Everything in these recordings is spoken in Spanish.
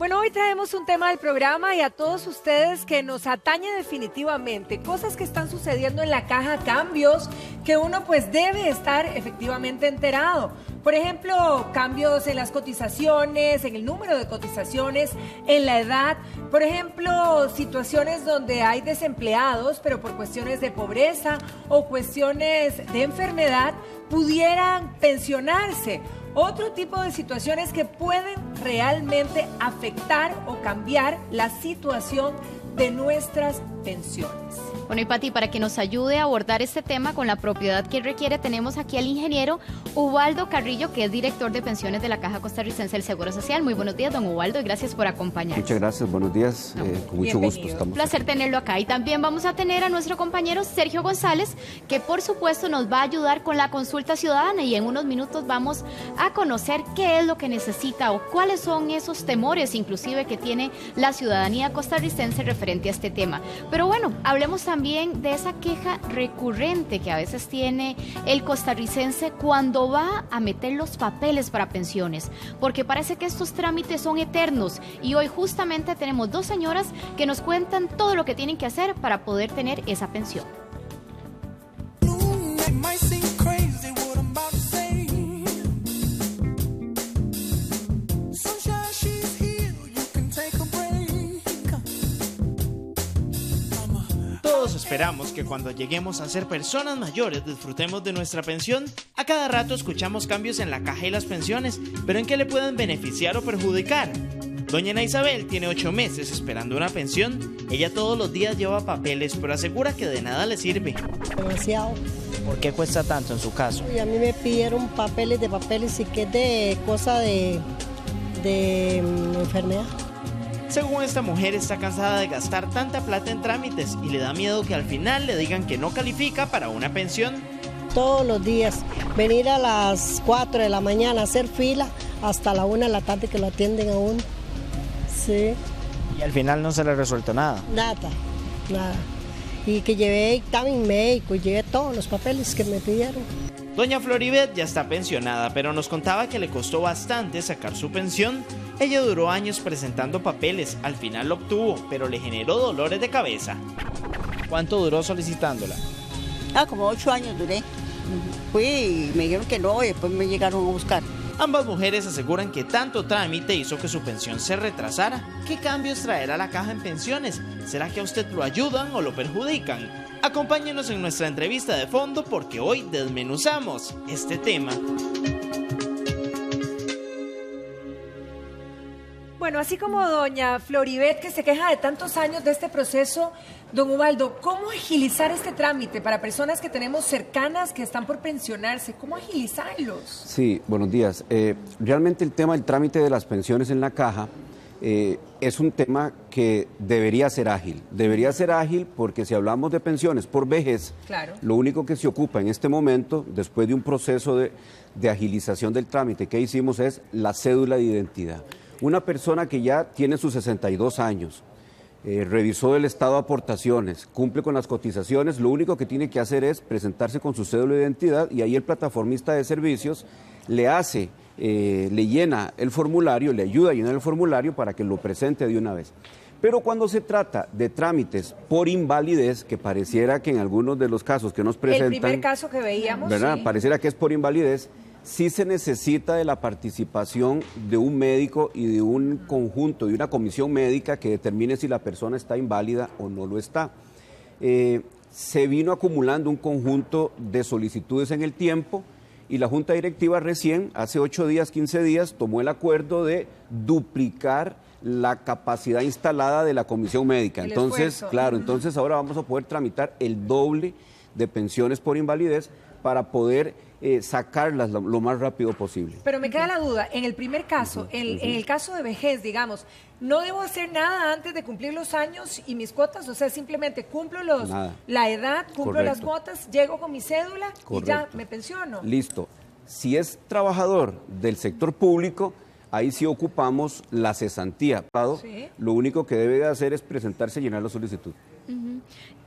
Bueno, hoy traemos un tema del programa y a todos ustedes que nos atañe definitivamente, cosas que están sucediendo en la caja, cambios que uno pues debe estar efectivamente enterado. Por ejemplo, cambios en las cotizaciones, en el número de cotizaciones, en la edad. Por ejemplo, situaciones donde hay desempleados, pero por cuestiones de pobreza o cuestiones de enfermedad, pudieran pensionarse. Otro tipo de situaciones que pueden realmente afectar o cambiar la situación de nuestras pensiones. Bueno, y Pati, para que nos ayude a abordar este tema con la propiedad que requiere, tenemos aquí al ingeniero Ubaldo Carrillo, que es director de pensiones de la Caja Costarricense del Seguro Social. Muy buenos días, don Ubaldo, y gracias por acompañarnos. Muchas gracias, buenos días, con mucho gusto. Un placer tenerlo acá. Y también vamos a tener a nuestro compañero Sergio González, que por supuesto nos va a ayudar con la consulta ciudadana, y en unos minutos vamos a conocer qué es lo que necesita o cuáles son esos temores inclusive que tiene la ciudadanía costarricense referente a este tema. Pero bueno, hablemos también de esa queja recurrente que a veces tiene el costarricense cuando va a meter los papeles para pensiones, porque parece que estos trámites son eternos, y hoy justamente tenemos dos señoras que nos cuentan todo lo que tienen que hacer para poder tener esa pensión. Todos esperamos que cuando lleguemos a ser personas mayores disfrutemos de nuestra pensión. A cada rato escuchamos cambios en la caja y las pensiones, pero ¿en qué le pueden beneficiar o perjudicar? Doña Ana Isabel tiene 8 meses esperando una pensión. Ella todos los días lleva papeles, pero asegura que de nada le sirve. Demasiado. ¿Por qué cuesta tanto en su caso? Y a mí me pidieron papeles y que es de cosa de enfermedad. Según esta mujer, está cansada de gastar tanta plata en trámites y le da miedo que al final le digan que no califica para una pensión. Todos los días, venir a las 4 de la mañana a hacer fila hasta la 1 de la tarde que lo atienden a uno. Sí. Y al final no se le resuelto nada. Nada. Y que llevé dictamen médico y llevé todos los papeles que me pidieron. Doña Floribet ya está pensionada, pero nos contaba que le costó bastante sacar su pensión. Ella duró años presentando papeles, al final lo obtuvo, pero le generó dolores de cabeza. ¿Cuánto duró solicitándola? Como 8 años duré. Fui y me dijeron que no, y después me llegaron a buscar. Ambas mujeres aseguran que tanto trámite hizo que su pensión se retrasara. ¿Qué cambios traerá la caja en pensiones? ¿Será que a usted lo ayudan o lo perjudican? Acompáñenos en nuestra entrevista de fondo porque hoy desmenuzamos este tema. Bueno, así como doña Floribet, que se queja de tantos años de este proceso, don Ubaldo, ¿cómo agilizar este trámite para personas que tenemos cercanas que están por pensionarse? ¿Cómo agilizarlos? Sí, buenos días. Realmente el tema del trámite de las pensiones en la caja es un tema que debería ser ágil. Debería ser ágil porque si hablamos de pensiones por vejez, claro, lo único que se ocupa en este momento, después de un proceso de agilización del trámite que hicimos, es la cédula de identidad. Una persona que ya tiene sus 62 años, revisó el estado de aportaciones, cumple con las cotizaciones, lo único que tiene que hacer es presentarse con su cédula de identidad y ahí el plataformista de servicios le llena el formulario, le ayuda a llenar el formulario para que lo presente de una vez. Pero cuando se trata de trámites por invalidez, que pareciera que en algunos de los casos que nos presentan... El primer caso que veíamos, ¿verdad? Sí. Pareciera que es por invalidez. Sí se necesita de la participación de un médico y de un conjunto, de una comisión médica que determine si la persona está inválida o no lo está. Se vino acumulando un conjunto de solicitudes en el tiempo y la Junta Directiva recién, hace 8 días, 15 días, tomó el acuerdo de duplicar la capacidad instalada de la comisión médica. Entonces, claro, entonces ahora vamos a poder tramitar el doble de pensiones por invalidez para poder sacarlas lo más rápido posible. Pero me queda la duda, en el primer caso, en el caso de vejez, digamos, ¿no debo hacer nada antes de cumplir los años y mis cuotas? O sea, simplemente cumplo la edad, cumplo las cuotas, llego con mi cédula y ya me pensiono. Listo. Si es trabajador del sector público, ahí sí ocupamos la cesantía. Sí. Lo único que debe de hacer es presentarse y llenar la solicitud.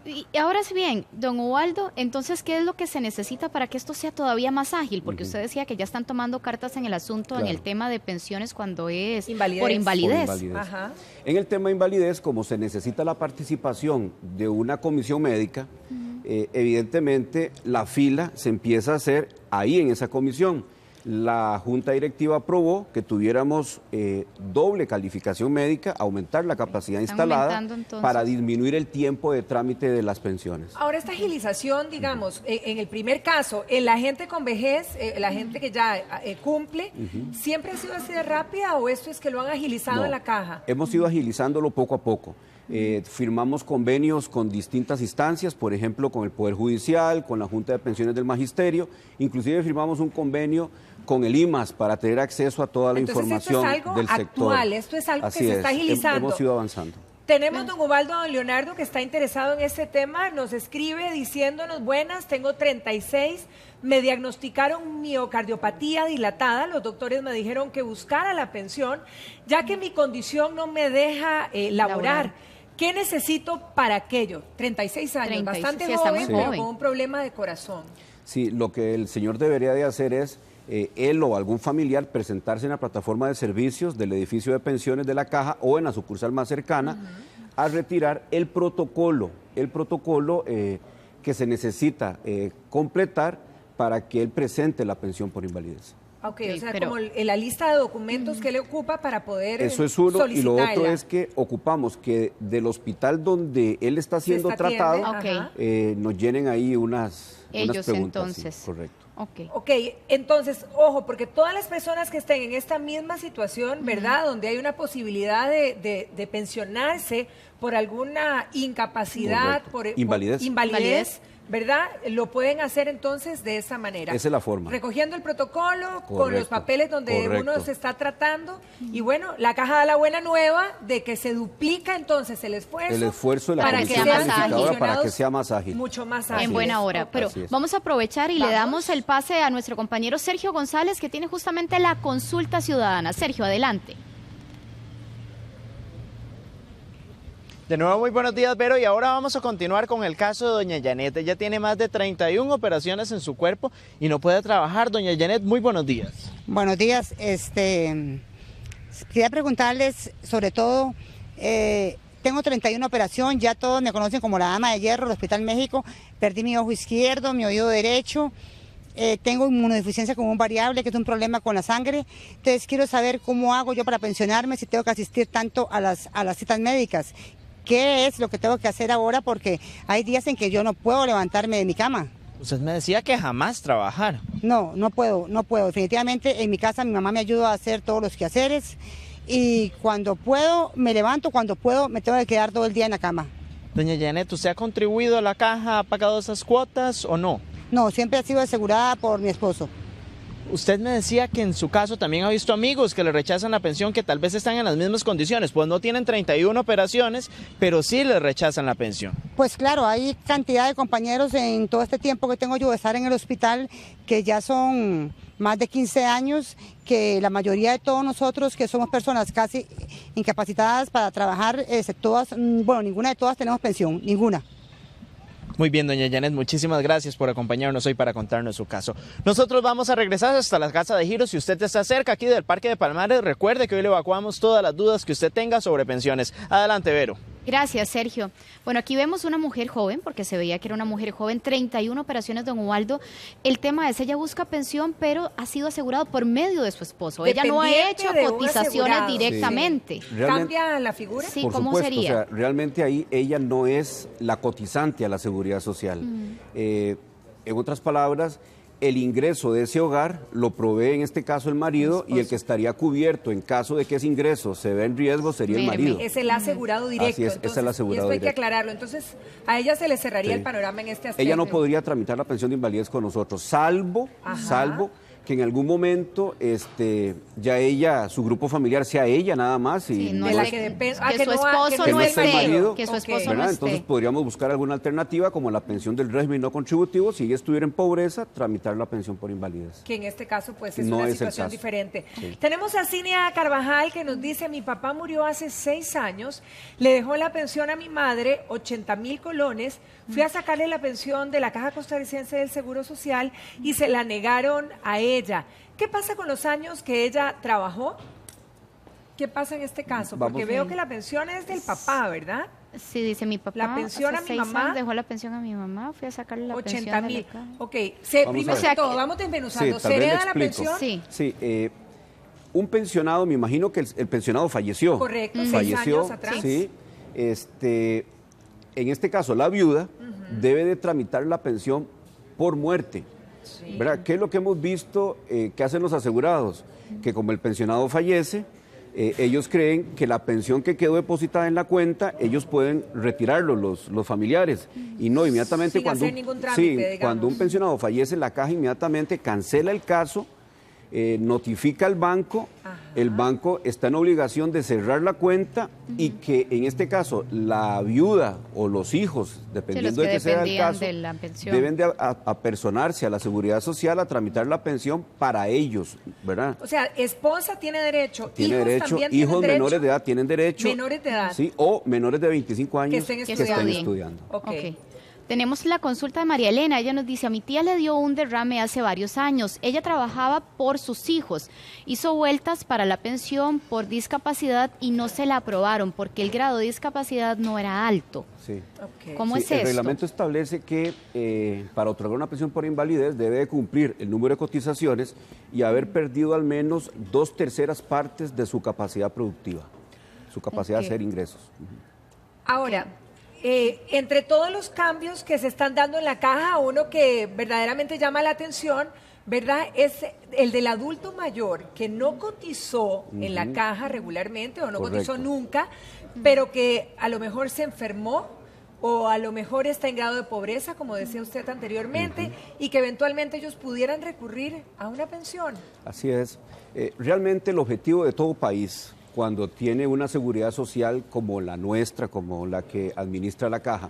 Y ahora sí bien, don Ubaldo, entonces, ¿qué es lo que se necesita para que esto sea todavía más ágil? Porque usted decía que ya están tomando cartas en el asunto, en el tema de pensiones cuando es por invalidez. Ajá. En el tema de invalidez, como se necesita la participación de una comisión médica, evidentemente la fila se empieza a hacer ahí en esa comisión. La Junta Directiva aprobó que tuviéramos doble calificación médica, aumentar la capacidad instalada para disminuir el tiempo de trámite de las pensiones. Ahora, esta agilización, digamos, en el primer caso, en la gente con vejez, la gente que ya cumple, ¿siempre ha sido así de rápida o esto es que lo han agilizado en la caja? Hemos ido agilizándolo poco a poco. Firmamos convenios con distintas instancias, por ejemplo, con el Poder Judicial, con la Junta de Pensiones del Magisterio, inclusive firmamos un convenio con el IMAS para tener acceso a toda la información del sector. Actual, esto es algo que se está agilizando. Hemos ido avanzando. Tenemos don Ubaldo, don Leonardo, que está interesado en este tema, nos escribe diciéndonos: buenas, tengo 36, me diagnosticaron miocardiopatía dilatada, los doctores me dijeron que buscara la pensión, ya que mi condición no me deja laborar. ¿Qué necesito para aquello? 36 años, bastante joven, pero con un problema de corazón. Sí, lo que el señor debería de hacer es él o algún familiar presentarse en la plataforma de servicios del edificio de pensiones de la Caja o en la sucursal más cercana a retirar el protocolo que se necesita completar para que él presente la pensión por invalidez. Ok, o sea, como la lista de documentos que le ocupa para poder eso es uno, y lo otro es que ocupamos que del hospital donde él está siendo tratado nos llenen ahí unas preguntas. Entonces. Sí, correcto. Ok, entonces, ojo, porque todas las personas que estén en esta misma situación, ¿verdad? Donde hay una posibilidad de pensionarse por alguna incapacidad, por invalidez, ¿verdad? Lo pueden hacer entonces de esa manera. Esa es la forma. Recogiendo el protocolo, con los papeles donde uno se está tratando. Y bueno, la Caja da la buena nueva de que se duplica entonces el esfuerzo de la comisión planificadora para que sea más ágil. Mucho más ágil. En buena hora. Pero vamos a aprovechar y le damos el pase a nuestro compañero Sergio González, que tiene justamente la consulta ciudadana. Sergio, adelante. De nuevo, muy buenos días, Vero, y ahora vamos a continuar con el caso de doña Janet. Ella tiene más de 31 operaciones en su cuerpo y no puede trabajar. Doña Janet, muy buenos días. Buenos días. Quería preguntarles, sobre todo, tengo 31 operaciones, ya todos me conocen como la Dama de Hierro del Hospital México. Perdí mi ojo izquierdo, mi oído derecho. Tengo inmunodeficiencia común variable, que es un problema con la sangre. Entonces quiero saber cómo hago yo para pensionarme, si tengo que asistir tanto a las citas médicas. ¿Qué es lo que tengo que hacer ahora? Porque hay días en que yo no puedo levantarme de mi cama. Usted me decía que jamás trabajar. No puedo. Definitivamente en mi casa mi mamá me ayuda a hacer todos los quehaceres y cuando puedo me levanto, cuando puedo me tengo que quedar todo el día en la cama. Doña Janet, ¿usted ha contribuido a la Caja, ha pagado esas cuotas o no? No, siempre ha sido asegurada por mi esposo. Usted me decía que en su caso también ha visto amigos que le rechazan la pensión, que tal vez están en las mismas condiciones, pues no tienen 31 operaciones, pero sí le rechazan la pensión. Pues claro, hay cantidad de compañeros en todo este tiempo que tengo yo de estar en el hospital, que ya son más de 15 años, que la mayoría de todos nosotros, que somos personas casi incapacitadas para trabajar, ninguna de todas tenemos pensión, ninguna. Muy bien, doña Janet, muchísimas gracias por acompañarnos hoy para contarnos su caso. Nosotros vamos a regresar hasta la Casa de Giro. Si usted está cerca aquí del Parque de Palmares, recuerde que hoy le evacuamos todas las dudas que usted tenga sobre pensiones. Adelante, Vero. Gracias, Sergio. Bueno, aquí vemos una mujer joven, porque se veía que era una mujer joven, 31 operaciones, don Ubaldo. El tema es, ella busca pensión, pero ha sido asegurado por medio de su esposo. Ella no ha hecho cotizaciones directamente. Sí. ¿Cambia la figura? Sí, por ¿cómo supuesto, sería? O sea, realmente ahí ella no es la cotizante a la seguridad social. En otras palabras, el ingreso de ese hogar lo provee en este caso el marido y el que estaría cubierto en caso de que ese ingreso se vea en riesgo sería el marido. Es el asegurado directo. Así es, entonces, es el asegurado y esto hay que directo. aclararlo. Entonces, a ella se le cerraría el panorama en este aspecto. Ella no podría tramitar la pensión de invalidez con nosotros, salvo que en algún momento ya ella, su grupo familiar sea ella nada más y Sí, no de la es- que depende, que su esposo que no no esté el esté, marido, que su Ok. esposo no ¿verdad? esté. Entonces podríamos buscar alguna alternativa como la pensión del régimen no contributivo, si ella estuviera en pobreza, tramitar la pensión por invalidez. que en este caso pues es No una es el situación caso. diferente. Sí. Tenemos a Cinia Carvajal que nos dice, mi papá murió hace 6 años, le dejó la pensión a mi madre, 80,000 colones, fui a sacarle la pensión de la Caja Costarricense del Seguro Social y se la negaron a ella. ¿Qué pasa con los años que ella trabajó? ¿Qué pasa en este caso? Porque Vamos. veo que la pensión es del papá, ¿verdad? Sí, dice mi papá. La pensión hace a mi 6 mamá. años dejó la pensión a mi mamá, fui a sacarle la 80,000. pensión. Ok, Vamos a primero ver. que todo, vamos desmenuzando. Sí, ¿Se tal vez le hereda la explico. pensión? Sí. Sí, un pensionado, me imagino que el pensionado falleció. Correcto, 6 falleció, años atrás. sí. En este caso, la viuda debe de tramitar la pensión por muerte. ¿Verdad? ¿Qué es lo que hemos visto que hacen los asegurados? Que como el pensionado fallece, ellos creen que la pensión que quedó depositada en la cuenta, ellos pueden retirarlo, los familiares. Y no, inmediatamente Sin hacer ningún trámite, sí, digamos. cuando un pensionado fallece, la caja inmediatamente cancela el caso, notifica al banco, el banco está en obligación de cerrar la cuenta y que en este caso la viuda o los hijos, dependiendo que de que sea el dependían caso, de la pensión. deben de apersonarse a la Seguridad Social a tramitar la pensión para ellos, ¿verdad? O sea, esposa tiene derecho, Tiene hijos derecho, también tienen hijos derecho. menores de edad tienen derecho. Menores de edad. Sí, o menores de 25 años estén que estudiando. estén estudiando. Ok. Ok. Tenemos la consulta de María Elena. Ella nos dice, a mi tía le dio un derrame hace varios años. Ella trabajaba por sus hijos. Hizo vueltas para la pensión por discapacidad y no se la aprobaron porque el grado de discapacidad no era alto. Sí. Ok. ¿Cómo Sí, es el esto? reglamento establece que para otorgar una pensión por invalidez debe de cumplir el número de cotizaciones y haber perdido al menos 2/3 partes de su capacidad productiva, su capacidad Ok. de hacer ingresos. Ahora, entre todos los cambios que se están dando en la caja, uno que verdaderamente llama la atención, ¿verdad? Es el del adulto mayor que no cotizó en la caja regularmente o no Correcto. cotizó nunca, pero que a lo mejor se enfermó o a lo mejor está en grado de pobreza, como decía usted anteriormente, y que eventualmente ellos pudieran recurrir a una pensión. Así es. Realmente el objetivo de todo país, cuando tiene una seguridad social como la nuestra, como la que administra la caja,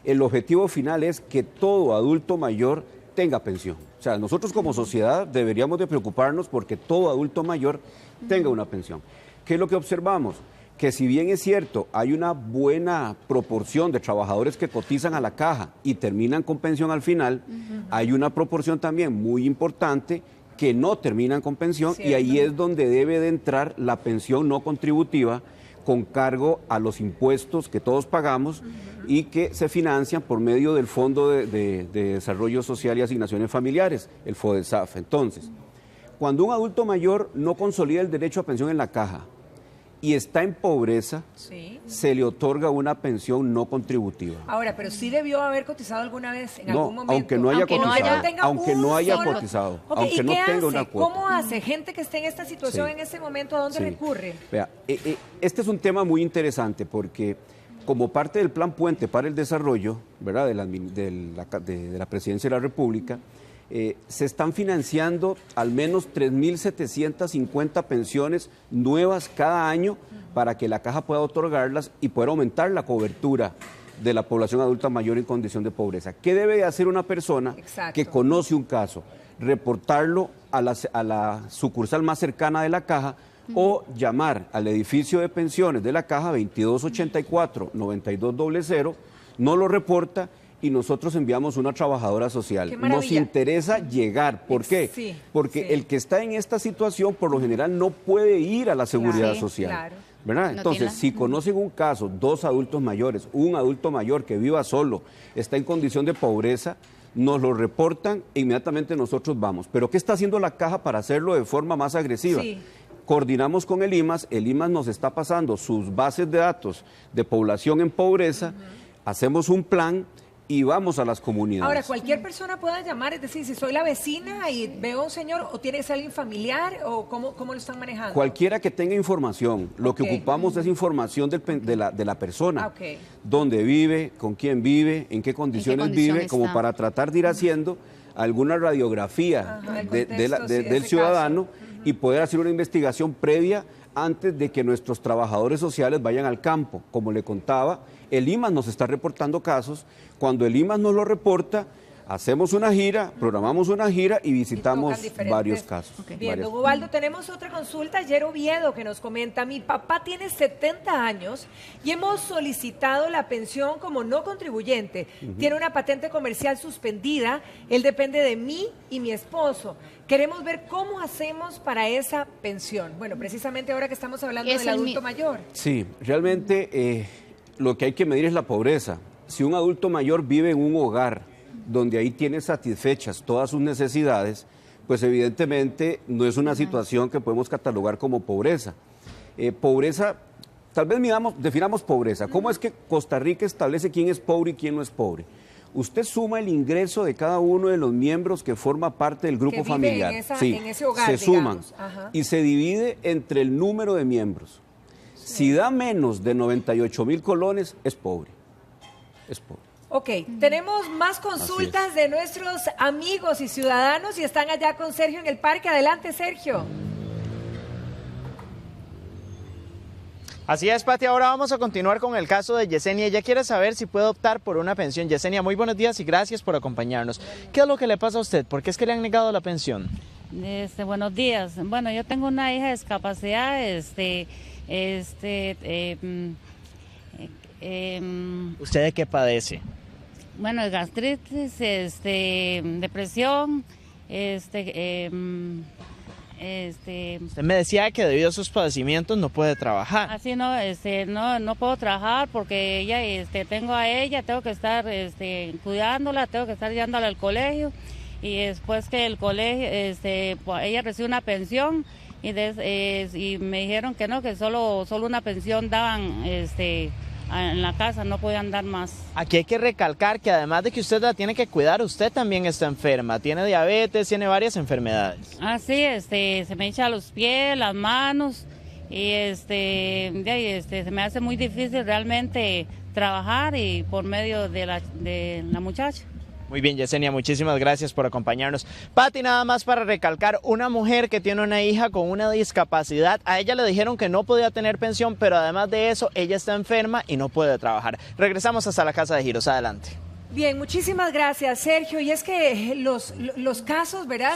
el objetivo final es que todo adulto mayor tenga pensión. O sea, nosotros como sociedad deberíamos de preocuparnos porque todo adulto mayor tenga una pensión. ¿Qué es lo que observamos? Que si bien es cierto, hay una buena proporción de trabajadores que cotizan a la caja y terminan con pensión al final, hay una proporción también muy importante que no terminan con pensión y ahí es donde debe de entrar la pensión no contributiva con cargo a los impuestos que todos pagamos y que se financian por medio del Fondo de Desarrollo Social y Asignaciones Familiares, el FODESAF. Entonces, cuando un adulto mayor no consolida el derecho a pensión en la caja y está en pobreza, Sí. se le otorga una pensión no contributiva. Ahora, pero sí debió haber cotizado alguna vez, en No, algún momento. aunque no haya Aunque no cotizado, haya- tenga aunque un no haya solo- cotizado, Ok, aunque ¿y no qué tenga hace? una cuota. ¿Cómo hace? Gente que esté en esta situación Sí. en este momento, ¿a dónde Sí. recurre? Vea, este es un tema muy interesante porque como parte del Plan Puente para el Desarrollo, ¿verdad? de la Presidencia de la República, se están financiando al menos 3.750 pensiones nuevas cada año para que la Caja pueda otorgarlas y poder aumentar la cobertura de la población adulta mayor en condición de pobreza. ¿Qué debe hacer una persona Exacto. que conoce un caso? Reportarlo a la sucursal más cercana de la Caja o llamar al edificio de pensiones de la Caja 2284-9200, no lo reporta y nosotros enviamos una trabajadora social. ¡Qué Nos maravilla! interesa llegar. ¿Por qué? Sí, Porque sí. el que está en esta situación por lo general no puede ir a la seguridad Sí, social. claro. ¿Verdad? No Entonces, tiene- si conocen un caso, 2 adultos mayores, un adulto mayor que viva solo, está en condición de pobreza, nos lo reportan e inmediatamente nosotros vamos. Pero ¿qué está haciendo la Caja para hacerlo de forma más agresiva? Sí. Coordinamos con el IMAS nos está pasando sus bases de datos de población en pobreza, hacemos un plan y vamos a las comunidades. Ahora, cualquier persona pueda llamar, es decir, si soy la vecina y veo a un señor, o tiene que ser alguien familiar, o cómo lo están manejando. Cualquiera que tenga información, lo que Ok. ocupamos es información de la persona. Ah, ok. Dónde vive, con quién vive, en qué condiciones condición vive, como está. para tratar de ir haciendo alguna radiografía Ajá, el del contexto, sí, del ese ciudadano caso. y poder hacer una investigación previa antes de que nuestros trabajadores sociales vayan al campo. Como le contaba, el IMAS nos está reportando casos. Cuando el IMAS nos lo reporta, hacemos una gira, programamos una gira y visitamos tocan diferentes. varios casos. Bien, varias- don Ubaldo, tenemos otra consulta. Ayer Oviedo que nos comenta, mi papá tiene 70 años y hemos solicitado la pensión como no contribuyente. Tiene una patente comercial suspendida, él depende de mí y mi esposo. Queremos ver cómo hacemos para esa pensión. Bueno, precisamente ahora que estamos hablando Es del el adulto mayor. Sí, realmente lo que hay que medir es la pobreza. Si un adulto mayor vive en un hogar donde ahí tiene satisfechas todas sus necesidades, pues evidentemente no es una situación que podemos catalogar como pobreza. Pobreza, tal vez definamos pobreza. ¿Cómo es que Costa Rica establece quién es pobre y quién no es pobre? Usted suma el ingreso de cada uno de los miembros que forma parte del grupo Que vive familiar. en ese hogar, se suman digamos. Ajá. y se divide entre el número de miembros. Si da menos de 98,000 colones, es pobre. Es pobre. Ok, tenemos más consultas de nuestros amigos y ciudadanos y están allá con Sergio en el parque. Adelante, Sergio. Así es, Pati, ahora vamos a continuar con el caso de Yesenia. Ella quiere saber si puede optar por una pensión. Yesenia, muy buenos días y gracias por acompañarnos. ¿Qué es lo que le pasa a usted? ¿Por qué es que le han negado la pensión? Buenos días. Bueno, yo tengo una hija de discapacidad, ¿Usted de qué padece? bueno, gastritis, depresión, Usted me decía que debido a sus padecimientos no puede trabajar. así no puedo trabajar porque ella, tengo a ella, tengo que estar cuidándola, tengo que estar llevándola al colegio y después que el colegio, pues, ella recibe una pensión y me dijeron que no, que solo una pensión daban en la casa, no podían dar más. Aquí hay que recalcar que además de que usted la tiene que cuidar, usted también está enferma, tiene diabetes, tiene varias enfermedades. Así, se me hinchan los pies, las manos y se me hace muy difícil realmente trabajar y por medio de la muchacha. Muy bien, Yesenia, muchísimas gracias por acompañarnos. Pati, nada más para recalcar, una mujer que tiene una hija con una discapacidad, a ella le dijeron que no podía tener pensión, pero además de eso, ella está enferma y no puede trabajar. Regresamos hasta la Casa de Giros, adelante. Bien, muchísimas gracias, Sergio. Y es que los casos, ¿verdad?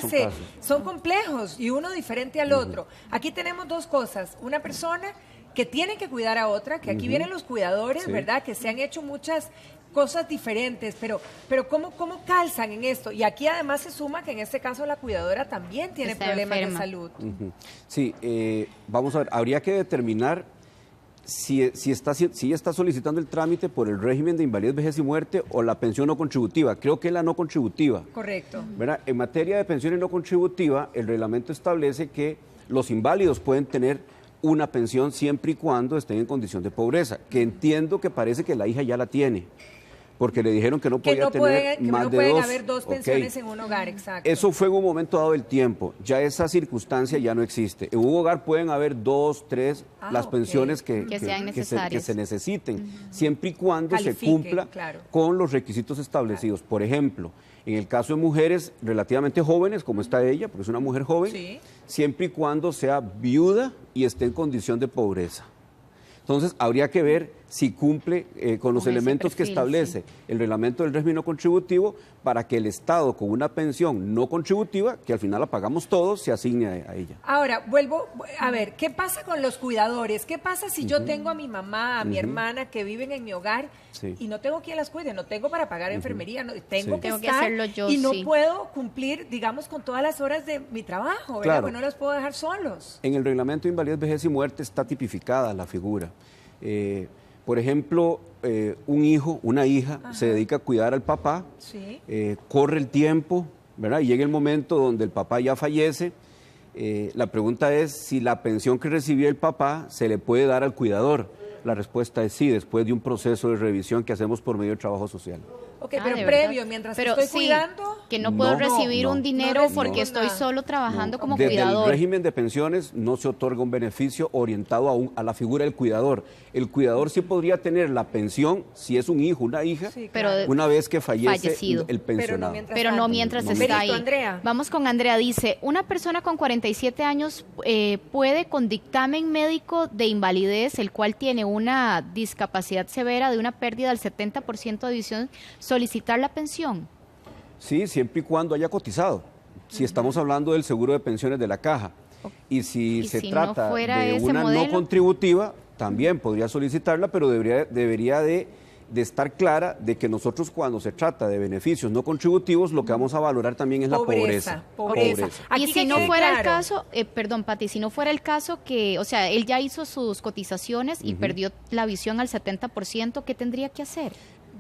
Son complejos y uno diferente al otro. Aquí tenemos dos cosas. Una persona que tiene que cuidar a otra, que aquí vienen los cuidadores, Sí. ¿verdad? Que se han hecho muchas cosas diferentes, pero ¿cómo calzan en esto? Y aquí además se suma que en este caso la cuidadora también tiene Está problemas enferma. de salud. Ujú. Sí, vamos a ver, habría que determinar si ella está solicitando el trámite por el régimen de invalidez, vejez y muerte o la pensión no contributiva. Creo que es la no contributiva. Correcto. ¿Verdad? En materia de pensiones no contributiva, el reglamento establece que los inválidos pueden tener una pensión siempre y cuando estén en condición de pobreza, que entiendo que parece que la hija ya la tiene, porque le dijeron que no Que podía no tener pueden, más no de pueden dos. haber dos Ok. pensiones en un hogar, exacto. Eso fue en un momento dado del tiempo, ya esa circunstancia ya no existe. En un hogar pueden haber 2, 3, las ok. pensiones Que sean necesarias. se necesiten, siempre y cuando se Califiquen, cumpla claro. con los requisitos establecidos. Por ejemplo, en el caso de mujeres relativamente jóvenes, como está ella, porque es una mujer joven, Sí. siempre y cuando sea viuda y esté en condición de pobreza. Entonces, habría que ver si cumple con los Con ese elementos que perfil, establece el reglamento del régimen no contributivo para que el Estado, con una pensión no contributiva, que al final la pagamos todos, se asigne a ella. Ahora, vuelvo a ver, ¿qué pasa con los cuidadores? ¿Qué pasa si yo tengo a mi mamá, a mi hermana que viven en mi hogar Sí. y no tengo quien las cuide? No tengo para pagar enfermería, no, tengo Sí. que Tengo que estar hacerlo yo, y no sí. puedo cumplir, digamos, con todas las horas de mi trabajo, ¿verdad? Claro. Porque no los puedo dejar solos. En el reglamento de invalidez, vejez y muerte está tipificada la figura. Por ejemplo, un hijo, una hija, se dedica a cuidar al papá, Sí. corre el tiempo, ¿verdad? Y llega el momento donde el papá ya fallece. La pregunta es si la pensión que recibió el papá se le puede dar al cuidador. La respuesta es sí, después de un proceso de revisión que hacemos por medio del trabajo social. Ok, pero ¿de previo, verdad? mientras Pero estoy sí, cuidando. que no puedo No, recibir no, un dinero no porque recibimos estoy nada. solo trabajando como Desde cuidador. el régimen de pensiones no se otorga un beneficio orientado a la figura del cuidador. El cuidador sí podría tener la pensión si es un hijo, una hija, Sí, pero claro. una vez que fallece fallecido. el pensionado. Pero no mientras No, está Benito, ahí. Andrea. Vamos con Andrea. Dice, una persona con 47 años puede con dictamen médico de invalidez, el cual tiene una discapacidad severa de una pérdida del 70% de visión, solicitar la pensión. Sí, siempre y cuando haya cotizado. Si estamos hablando del seguro de pensiones de la caja. Y si ¿Y se si no trata fuera de ese una modelo? no contributiva, también podría solicitarla, pero debería de estar clara de que nosotros cuando se trata de beneficios no contributivos, lo que vamos a valorar también es la pobreza. Pobreza. Aquí Y si que no quede fuera el claro. caso, perdón, Pati, si no fuera el caso que, o sea, él ya hizo sus cotizaciones y perdió la visión al 70%, ¿qué tendría que hacer?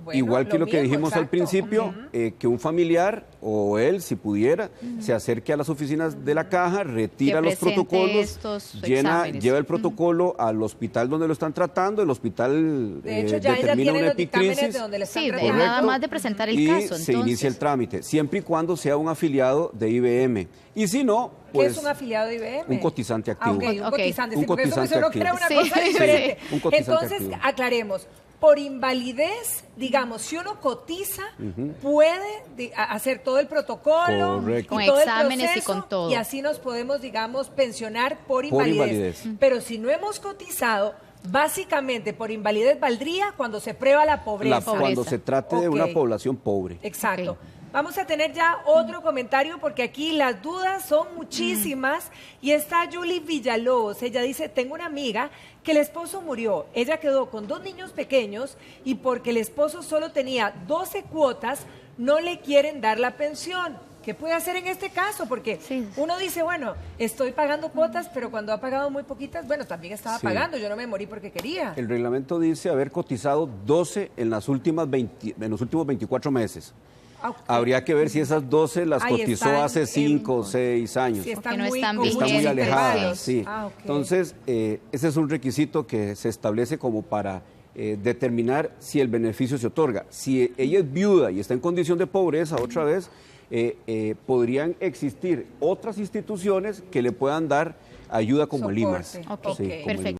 Bueno, Igual que lo que mismo, dijimos al exacto. principio, que un familiar o él, si pudiera, se acerque a las oficinas de la caja, retira Que los presente protocolos, estos lleva exámenes. el protocolo al hospital donde lo están tratando, el hospital De hecho, ya ella determina tiene una los dictámenes epicrisis de donde le están Sí, tratando. nada más de presentar el y caso. se Entonces, inicia el trámite, siempre y cuando sea un afiliado de IBM. Y si no, ¿Qué pues es un afiliado de IBM? un cotizante Ah, activo. ok, un Ok. cotizante. Un Sí, porque eso me cotizante sonó que era una activo. cosa Sí, diferente. sí. Un cotizante Entonces, activo. aclaremos. Por invalidez, digamos, si uno cotiza, puede hacer todo el protocolo, Correcto. y Con todo el exámenes y proceso, con todo. y así nos podemos, digamos, pensionar por Por invalidez. invalidez. Pero si no hemos cotizado, básicamente por invalidez valdría cuando se prueba la pobreza. Cuando se trate de una Ok. población pobre. Exacto. Ok. Vamos a tener ya otro comentario porque aquí las dudas son muchísimas y está Julie Villalobos. Ella dice, tengo una amiga que el esposo murió. Ella quedó con 2 niños pequeños y porque el esposo solo tenía 12 cuotas, no le quieren dar la pensión. ¿Qué puede hacer en este caso? Porque Sí. uno dice, bueno, estoy pagando cuotas, pero cuando ha pagado muy poquitas, bueno, también estaba Sí. pagando. Yo no me morí porque quería. El reglamento dice haber cotizado 12 en los últimos 24 meses. Ah, ok. Habría que ver si esas 12 las Ahí cotizó están hace 5 o 6 años. Sí, Porque no están con Está vigentes. muy alejada, intervalos. sí. Ah, ok. Entonces, ese es un requisito que se establece como para determinar si el beneficio se otorga. Si ella es viuda y está en condición de pobreza, otra vez, podrían existir otras instituciones que le puedan dar ayuda como el Soporte. IMAS. Ok, Sí, como el perfecto.